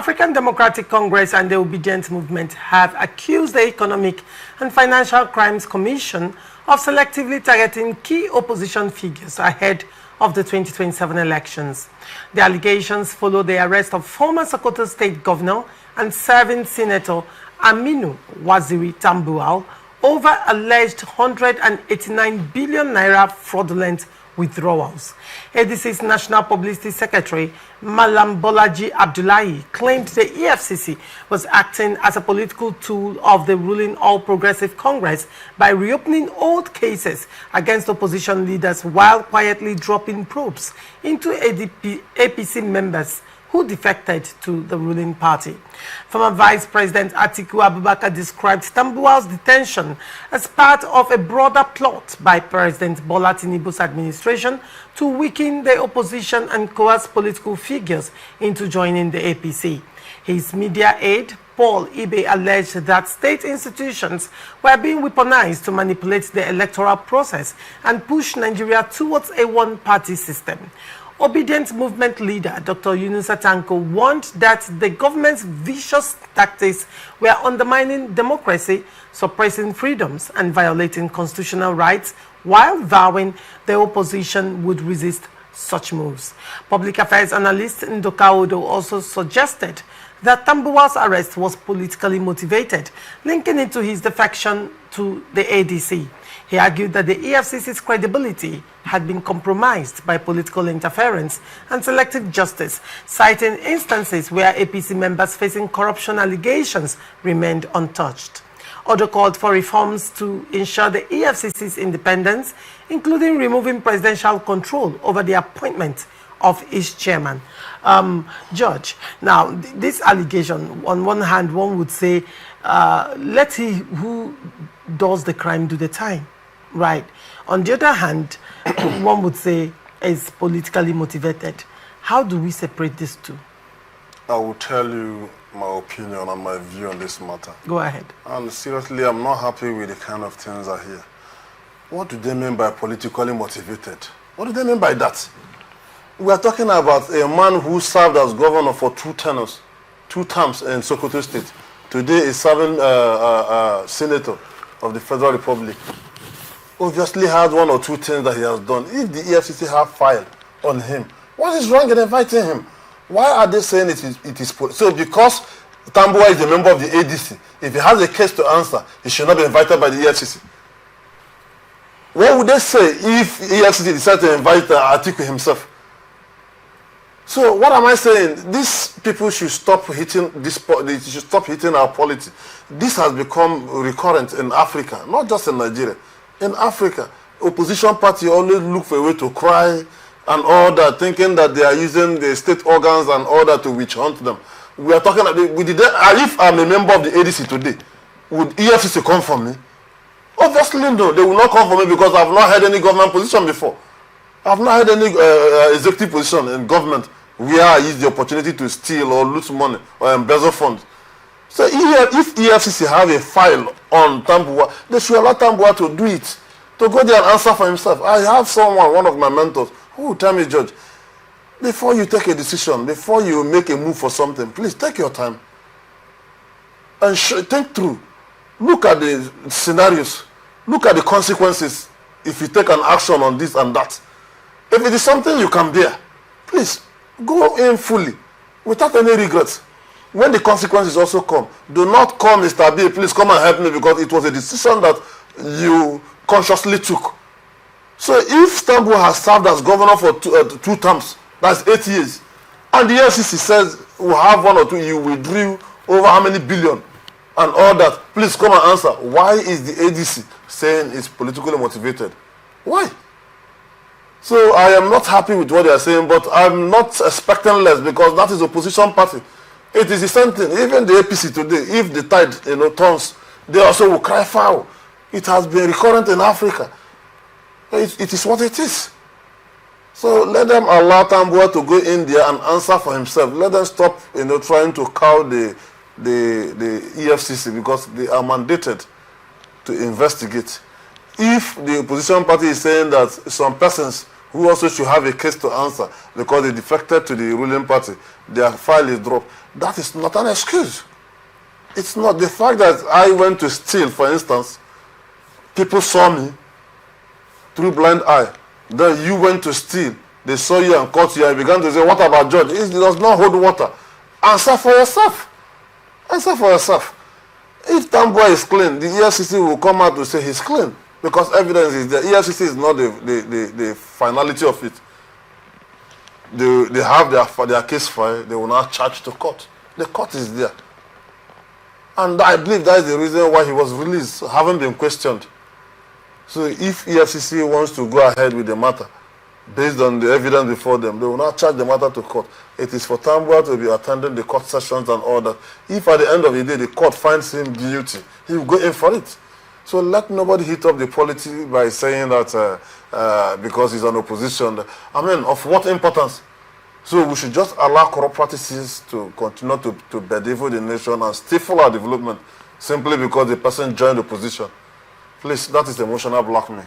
African Democratic Congress and the Obidient Movement have accused the Economic and Financial Crimes Commission of selectively targeting key opposition figures ahead of the 2027 elections. The allegations follow the arrest of former Sokoto State Governor and serving Senator Aminu Waziri Tambuwal over alleged 189 billion naira fraudulent withdrawals. ADC's National Publicity Secretary, Malam Bolaji Abdullahi, claimed the EFCC was acting as a political tool of the ruling All Progressive Congress by reopening old cases against opposition leaders while quietly dropping probes into APC members who defected to the ruling party. Former Vice President Atiku Abubakar described Tambuwal's detention as part of a broader plot by President Bola Tinubu's administration to weaken the opposition and coerce political figures into joining the APC. His media aide, Paul Ibe, alleged that state institutions were being weaponized to manipulate the electoral process and push Nigeria towards a one-party system. Obidient Movement leader Dr. Yunusa Tanko warned that the government's vicious tactics were undermining democracy, suppressing freedoms, and violating constitutional rights, while vowing the opposition would resist such moves. Public affairs analyst Ndoka Odo also suggested that Tambuwal's arrest was politically motivated, linking it to his defection to the ADC. He argued that the EFCC's credibility had been compromised by political interference and selective justice, citing instances where APC members facing corruption allegations remained untouched. Odo called for reforms to ensure the EFCC's independence, including removing presidential control over the appointment of its chairman. Judge, now this allegation, on one hand, one would say, let he who does the crime do the time. Right. On the other hand, one would say it's politically motivated. How do we separate these two? I will tell you my opinion and my view on this matter. Go ahead. And seriously, I'm not happy with the kind of things I hear. What do they mean by politically motivated? What do they mean by that? We are talking about a man who served as governor for two terms in Sokoto State. Today is serving senator of the Federal Republic. Obviously had one or two things that he has done. If the EFCC have filed on him, what is wrong in inviting him? Why are they saying it is so? Because Tambuwal is a member of the ADC, if he has a case to answer, he should not be invited by the EFCC. What would they say if EFCC decided to invite Atiku himself? So what am I saying? These people should stop hitting this. They should stop hitting our polity. This has become recurrent in Africa, not just in Nigeria. In Africa, opposition party always look for a way to cry and all that, thinking that they are using the state organs and all that to witch hunt them. We are talking about, if I'm a member of the ADC today, would EFCC come for me? Obviously no, they will not come for me because I've not had any government position before. I've not had any executive position in government where I use the opportunity to steal or loot money or embezzle funds. So if EFCC have a file on Tambuwal, they should allow Tambuwal to do it, to go there and answer for himself. I have someone, one of my mentors, who will tell me, Judge, before you take a decision, before you make a move for something, please take your time and think through. Look at the scenarios. Look at the consequences if you take an action on this and that. If it is something you can bear, please go in fully without any regrets. When the consequences also come, do not come, Mr. B, please come and help me because it was a decision that you consciously took. So if Tambuwal has served as governor for two terms, that's 8 years, and the EFCC says we have one or two, you withdrew over how many billion and all that, please come and answer. Why is the ADC saying it's politically motivated? Why? So I am not happy with what they are saying, but I'm not expecting less because that is opposition party. It is the same thing. Even the APC today, if the tide turns, they also will cry foul. It has been recurrent in Africa. It is what it is. So let them allow Tambuwal to go in there and answer for himself. Let them stop trying to cow the EFCC because they are mandated to investigate. If the opposition party is saying that some persons who also should have a case to answer because they defected to the ruling party, their file is dropped. That is not an excuse. It's not. The fact that I went to steal, for instance, people saw me through blind eye. Then you went to steal. They saw you and caught you and began to say, what about George? It does not hold water. Answer for yourself. Answer for yourself. If Tambuwal is clean, the EFCC will come out to say he's clean because evidence is there. EFCC is not the finality of it. They have their case file. They will not charge to court. The court is there. And I believe that is the reason why he was released, having been questioned. So if EFCC wants to go ahead with the matter, based on the evidence before them, they will not charge the matter to court. It is for Tambuwal to be attending the court sessions and all that. If at the end of the day the court finds him guilty, he will go in for it. So let nobody hit up the polity by saying that because he's an opposition. I mean, of what importance? So we should just allow corrupt practices to continue to bedevil the nation and stifle our development simply because the person joined the opposition. Please, that is emotional blackmail.